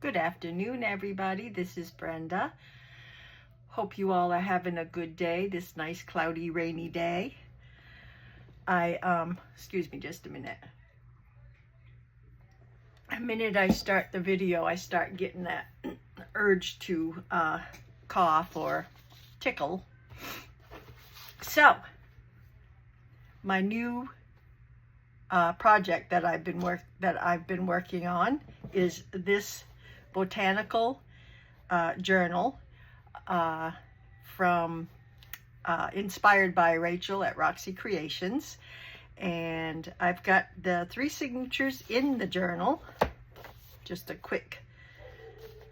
Good afternoon, everybody. This is Brenda. Hope you all are having a good day, this nice, cloudy, rainy day. Excuse me just a minute. The minute I start the video, I start getting that urge to cough or tickle. So, my new project that I've been working on is this botanical journal from inspired by Rachel at Roxy Creations, and I've got the 3 signatures in the journal. Just a quick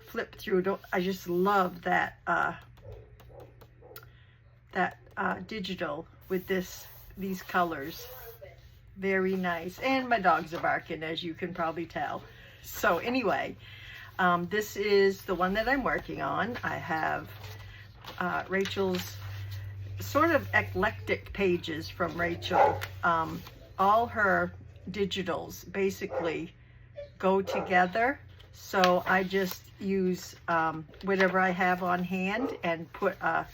flip through. I just love that digital with these colors. Very nice. And my dogs are barking, as you can probably tell. So anyway, this is the one that I'm working on. I have Rachel's sort of eclectic pages from Rachel. All her digitals basically go together. So I just use whatever I have on hand and put a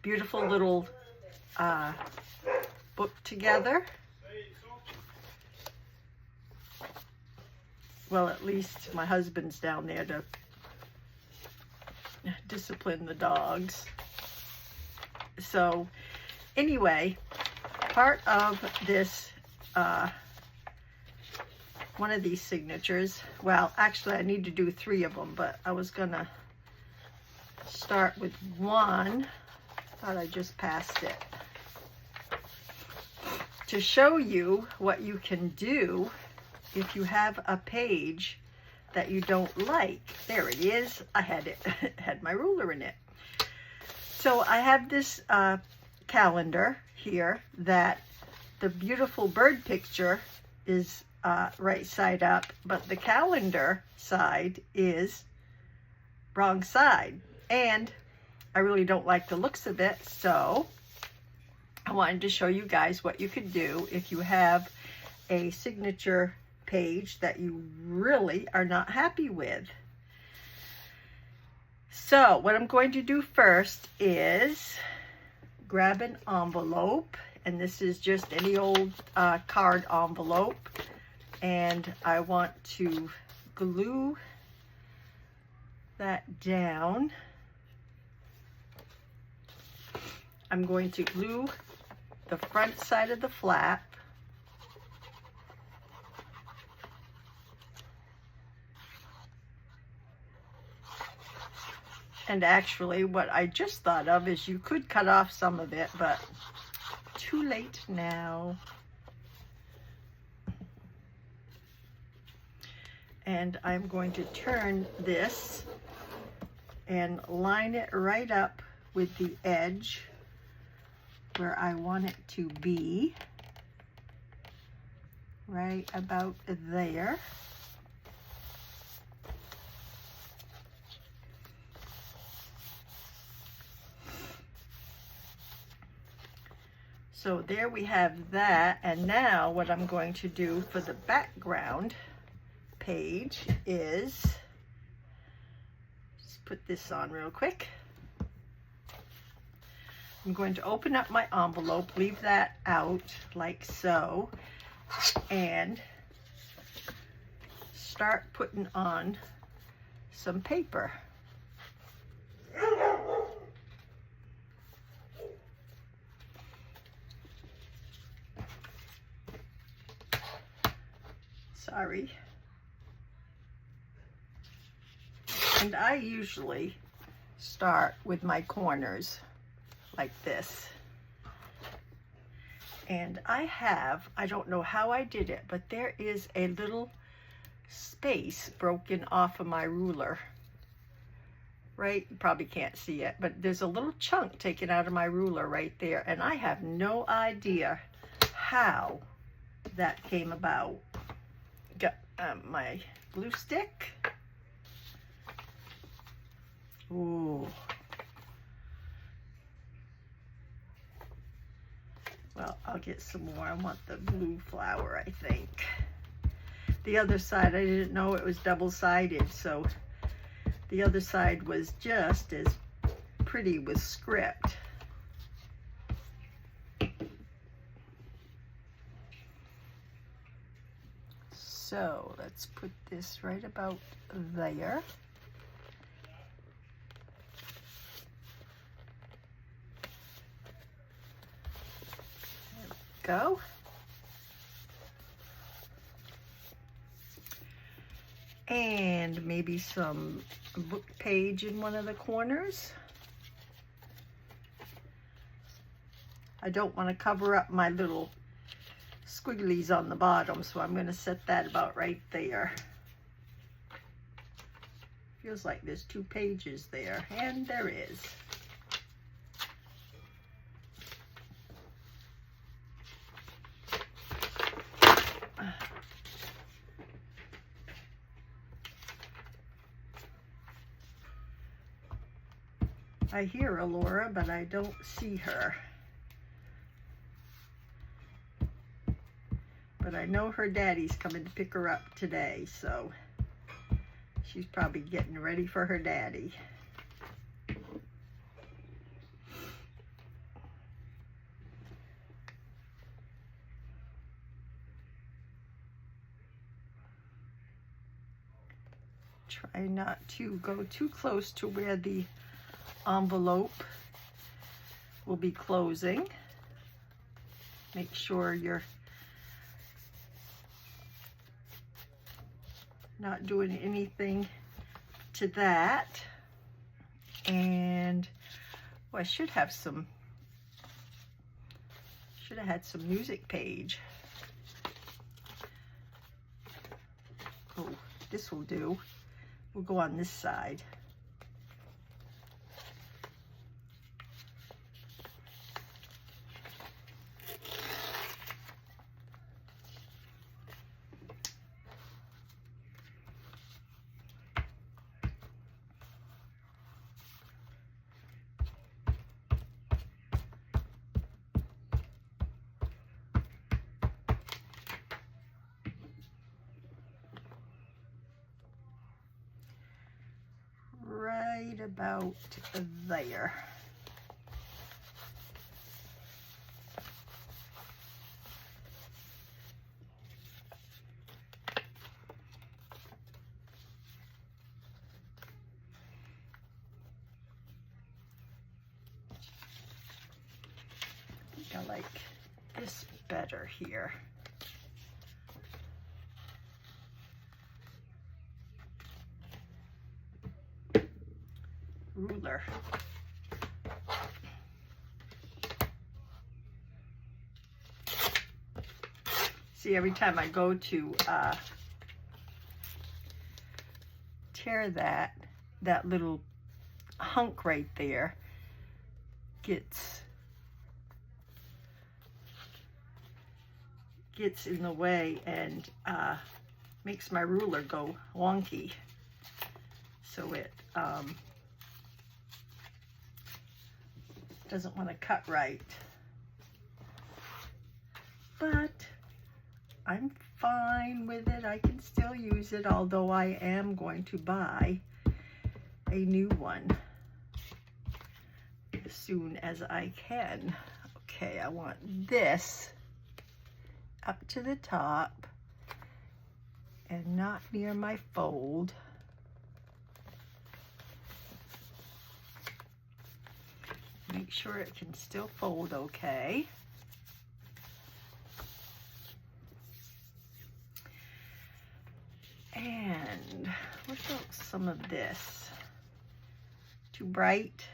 beautiful little book together. Well, at least my husband's down there to discipline the dogs. So anyway, part of this, one of these signatures, well, actually I need to do 3 of them, but I was gonna start with one. Thought I just passed it. To show you what you can do if you have a page that you don't like. There it is. I had it had my ruler in it. So I have this calendar here that the beautiful bird picture is right side up, but the calendar side is wrong side, and I really don't like the looks of it. So I wanted to show you guys what you could do if you have a signature page that you really are not happy with. So what I'm going to do first is grab an envelope, and this is just any old card envelope, and I want to glue that down. I'm going to glue the front side of the flap. And actually, what I just thought of is you could cut off some of it, but too late now. And I'm going to turn this and line it right up with the edge where I want it to be, right about there. So there we have that, and now what I'm going to do for the background page is just put this on real quick. I'm going to open up my envelope, leave that out like so, and start putting on some paper. Sorry. And I usually start with my corners like this. And I don't know how I did it, but there is a little space broken off of my ruler. Right? You probably can't see it, but there's a little chunk taken out of my ruler right there, and I have no idea how that came about. Got my glue stick. Ooh. Well, I'll get some more. I want the blue flower, I think. The other side, I didn't know it was double-sided, so The other side was just as pretty with script. So let's put this right about there. There we go. And maybe some book page in one of the corners. I don't want to cover up my little squigglies on the bottom, so I'm going to set that about right there. Feels like there's 2 pages there, and there is. I hear Alora, but I don't see her. But I know her daddy's coming to pick her up today, so she's probably getting ready for her daddy. Try not to go too close to where the envelope will be closing. Make sure you're not doing anything to that. And I should have had some music page. Oh, this will do. We'll go on this side. Right about there. I think I like this better here. Ruler. See, every time I go to tear that little hunk right there gets in the way and makes my ruler go wonky. So it doesn't want to cut right. But I'm fine with it. I can still use it, although I am going to buy a new one as soon as I can. Okay, I want this up to the top and not near my fold. Make sure it can still fold okay. And what about some of this? Too bright?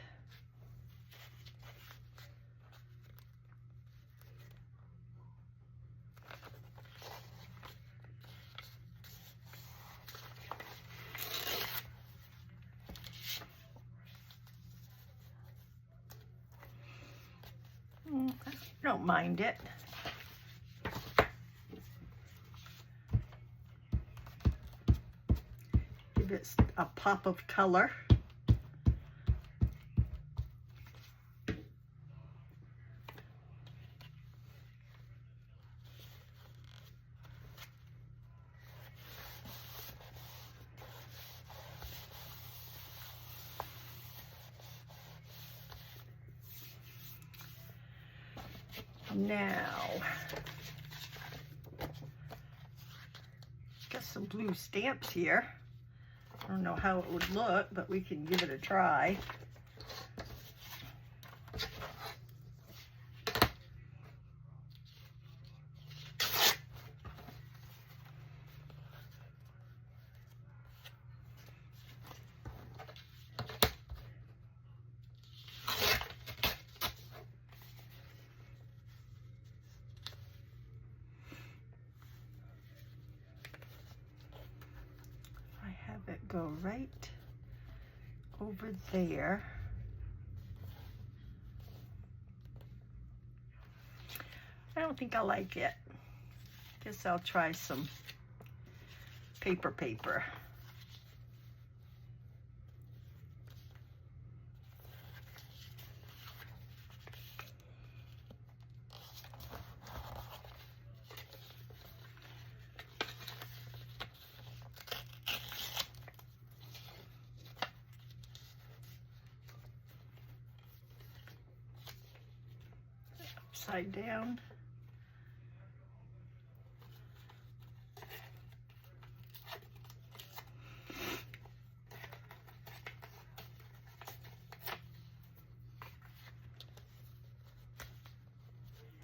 I don't mind it. Give it a pop of color. Now, got some blue stamps here. I don't know how it would look, but we can give it a try. It go right over there. I don't think I like it. Guess I'll try some paper. Upside down.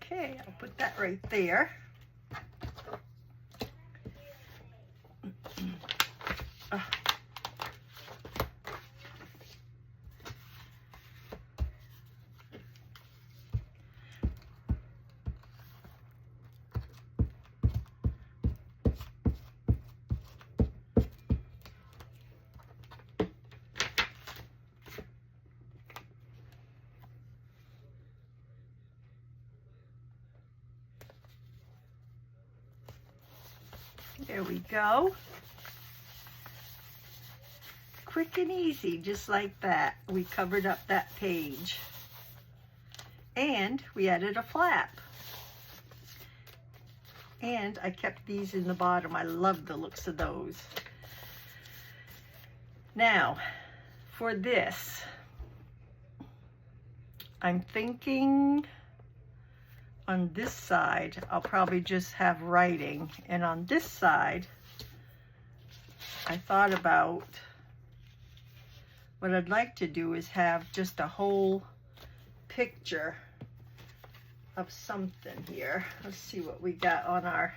Okay, I'll put that right there. There we go. Quick and easy, just like that. We covered up that page. And we added a flap. And I kept these in the bottom. I love the looks of those. Now, for this, I'm thinking on this side, I'll probably just have writing. And on this side, I thought about what I'd like to do is have just a whole picture of something here. Let's see what we got on our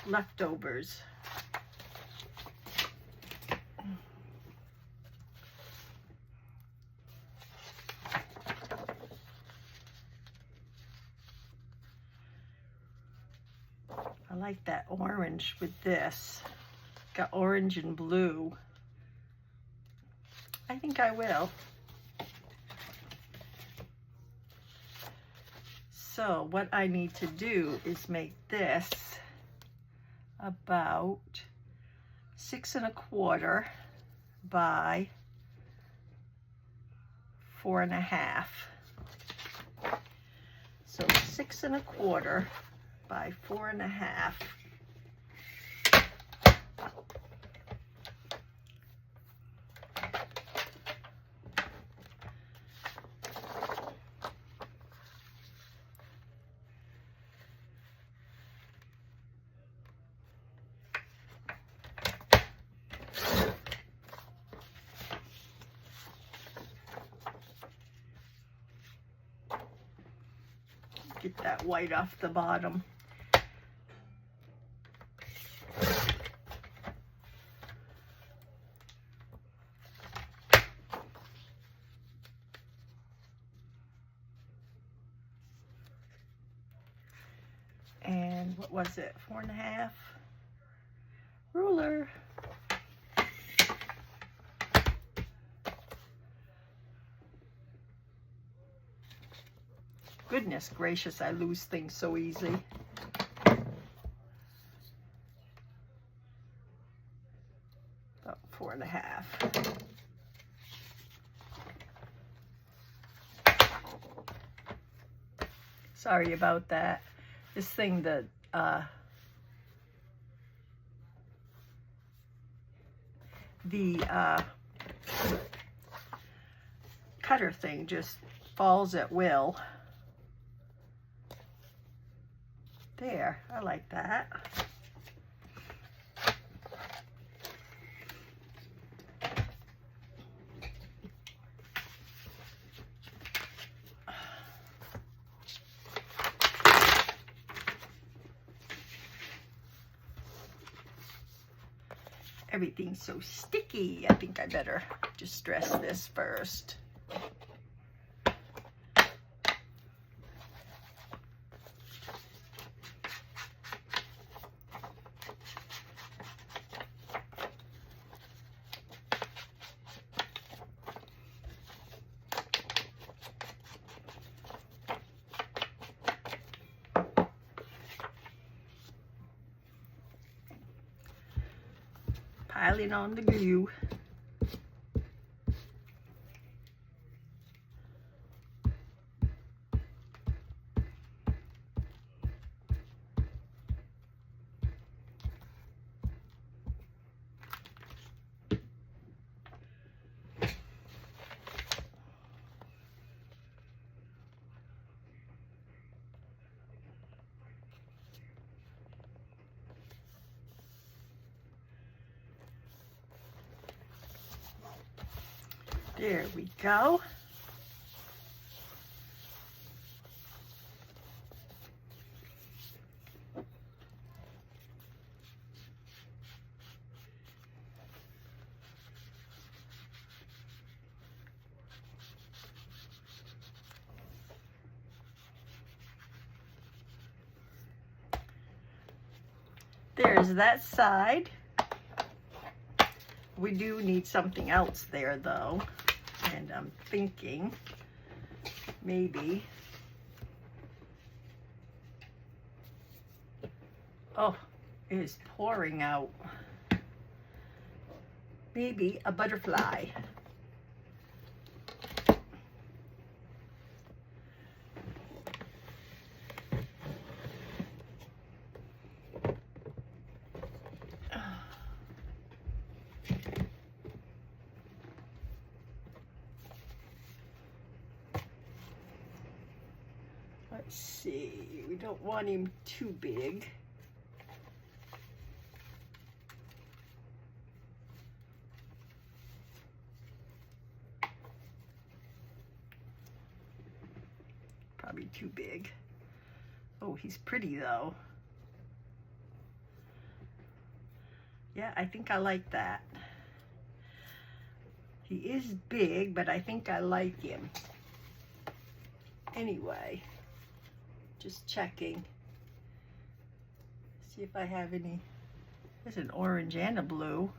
leftovers. I like that orange with this. Got orange and blue. I think I will. So what I need to do is make this about 6 1/4 by 4 1/2. So 6 1/4 by 4 1/2. Get that white off the bottom. And what was it? 4 1/2 ruler. Goodness gracious, I lose things so easy. About 4 1/2. Sorry about that. This thing, the cutter thing just falls at will. There, I like that. Everything's so sticky. I think I better just dress this first. Piling on the glue. There we go. There's that side. We do need something else there though. And I'm thinking maybe, oh, it is pouring out. Maybe a butterfly. Let's see, we don't want him too big. Probably too big. Oh, he's pretty though. Yeah, I think I like that. He is big, but I think I like him. Anyway. Just checking. See if I have any. There's an orange and a blue.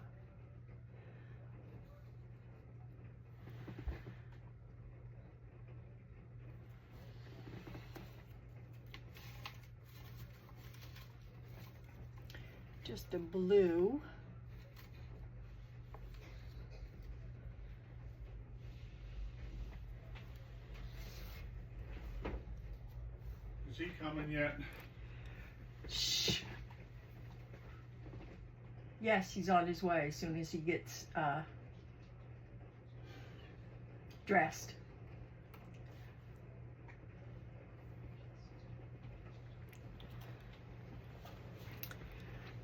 Just a blue. Is he coming yet? Shh. Yes, he's on his way as soon as he gets dressed.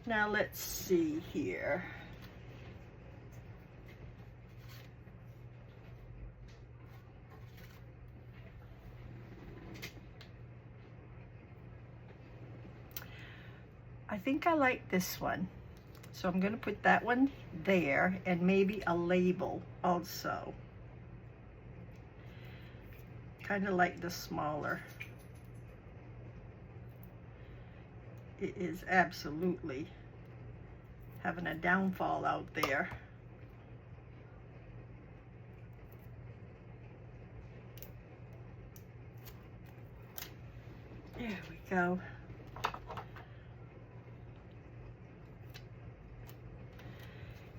Now let's see here. I think I like this one. So I'm going to put that one there and maybe a label also. Kind of like the smaller. It is absolutely having a downfall out there. There we go.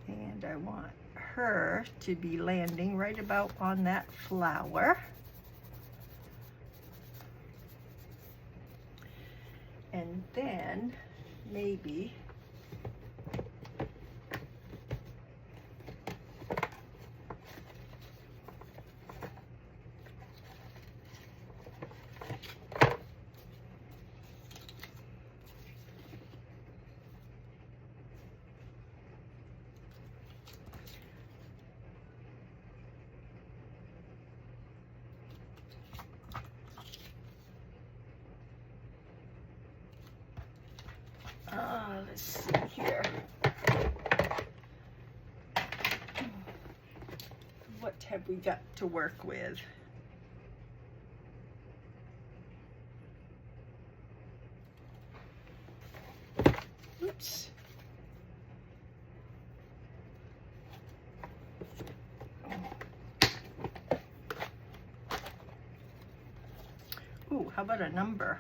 And I want her to be landing right about on that flower. And then maybe Let's see here. What have we got to work with? Oops. Ooh, how about a number?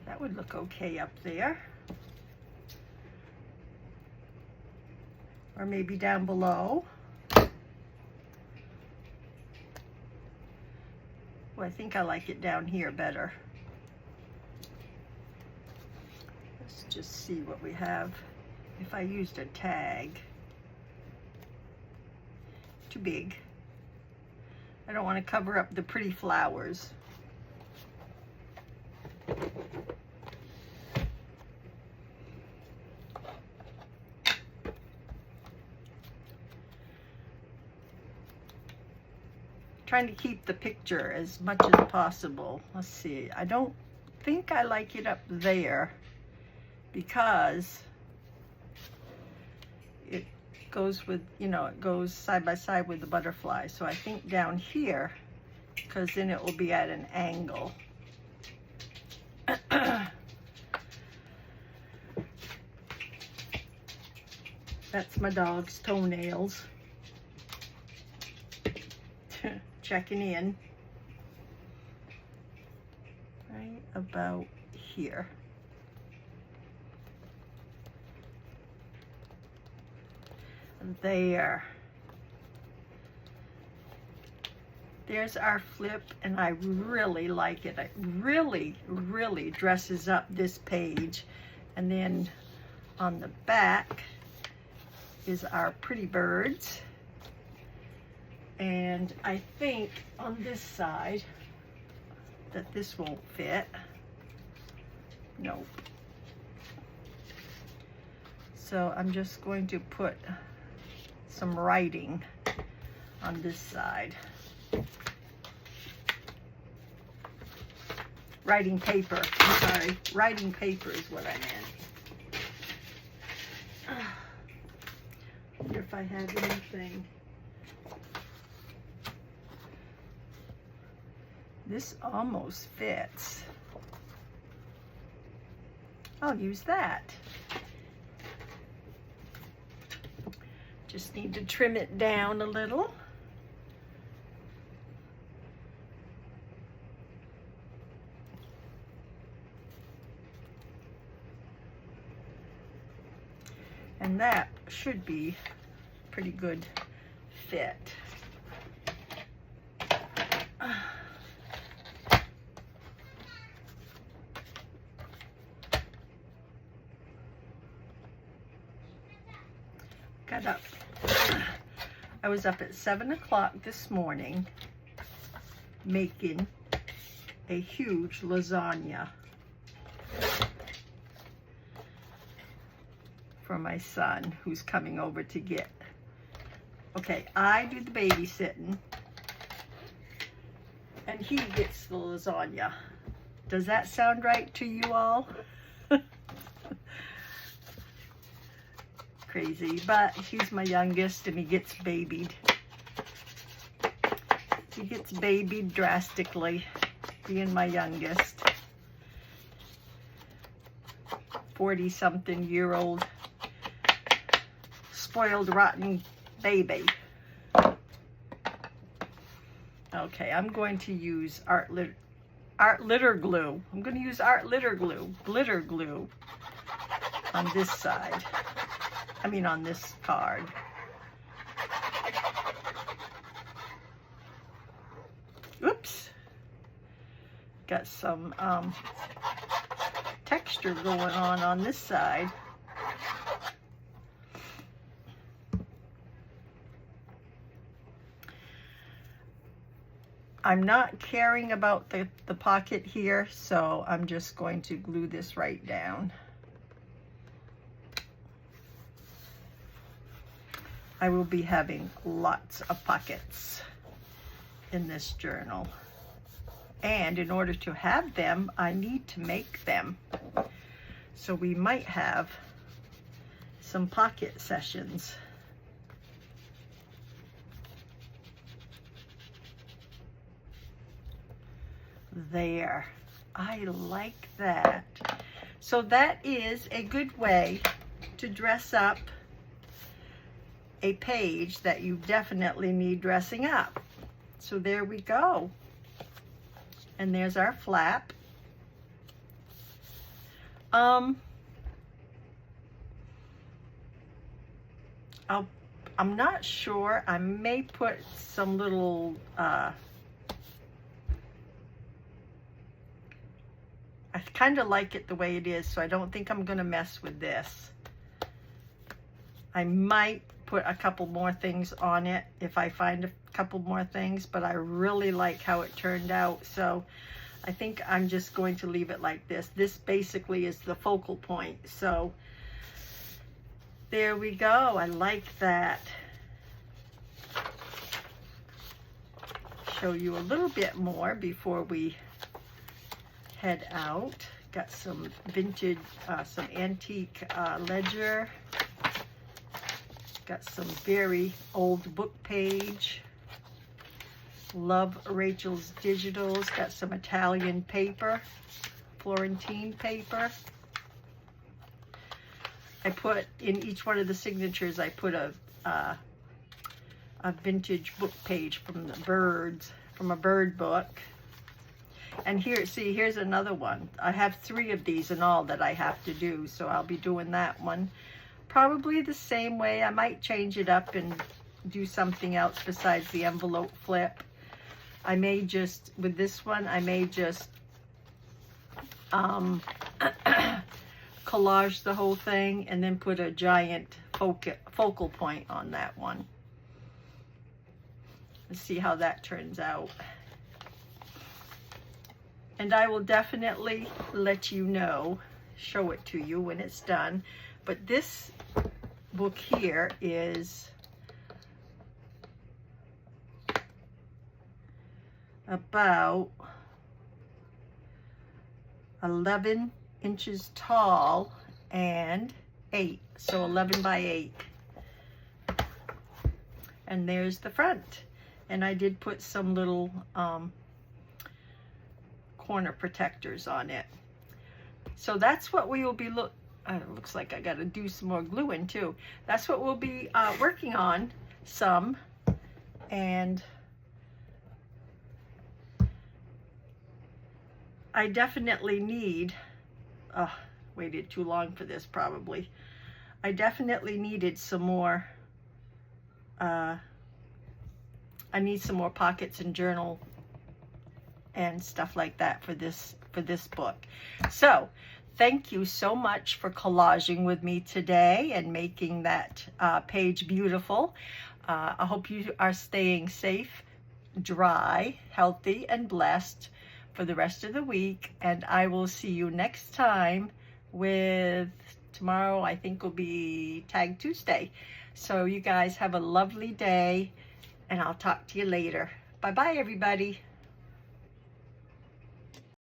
That would look okay up there. Or maybe down below. Oh, I think I like it down here better. Let's just see what we have. If I used a tag, too big. I don't want to cover up the pretty flowers. Trying to keep the picture as much as possible. Let's see. I don't think I like it up there because it goes with, you know, it goes side by side with the butterfly. So I think down here, because then it will be at an angle. That's my dog's toenails. Checking in. Right about here. There. There's our flip, and I really like it. It really, really dresses up this page. And then on the back is our pretty birds. And I think on this side that this won't fit. Nope. So I'm just going to put some writing on this side. Writing paper, I'm sorry. Writing paper is what I meant. Wonder if I have anything. This almost fits. I'll use that. Just need to trim it down a little. And that should be pretty good fit. Got up. I was up at 7 o'clock this morning making a huge lasagna for my son who's coming over to get. Okay, I do the babysitting and he gets the lasagna. Does that sound right to you all? Crazy, but he's my youngest and he gets babied. He gets babied drastically, being my youngest. 40-something-year-old spoiled, rotten baby. Okay, I'm going to use art litter glue. I'm going to use art litter glue, glitter glue on this side. I mean on this card. Oops. Got some texture going on this side. I'm not caring about the pocket here, so I'm just going to glue this right down. I will be having lots of pockets in this journal. And in order to have them, I need to make them. So we might have some pocket sessions. There, I like that. So that is a good way to dress up a page that you definitely need dressing up. So there we go. And there's our flap. I'm not sure. I may put some little I kind of like it the way it is, so I don't think I'm gonna mess with this. I might put a couple more things on it if I find a couple more things, but I really like how it turned out, so I think I'm just going to leave it like this. This basically is the focal point, so there we go. I like that. Show you a little bit more before we head out. Got some vintage, some antique ledger. Got some very old book page. Love Rachel's Digitals. Got some Italian paper, Florentine paper. I put in each one of the signatures, I put a vintage book page from the birds, from a bird book. And here, see, here's another one. I have 3 of these in all that I have to do, so I'll be doing that one probably the same way. I might change it up and do something else besides the envelope flip. I may just, with this one, I may just collage the whole thing and then put a giant focal point on that one. Let's see how that turns out. And I will definitely let you know, show it to you when it's done. But this book here is about 11 inches tall and 8, so 11 by 8. And there's the front. And I did put some little corner protectors on it. So that's what we will be it looks like I got to do some more gluing too. That's what we'll be working on some. And I definitely need, waited too long for this probably. I definitely needed some more, I need some more pockets and journal and stuff like that for this book. So thank you so much for collaging with me today and making that page beautiful. I hope you are staying safe, dry, healthy, and blessed for the rest of the week. And I will see you next time with, tomorrow I think will be Tag Tuesday. So you guys have a lovely day and I'll talk to you later. Bye-bye, everybody.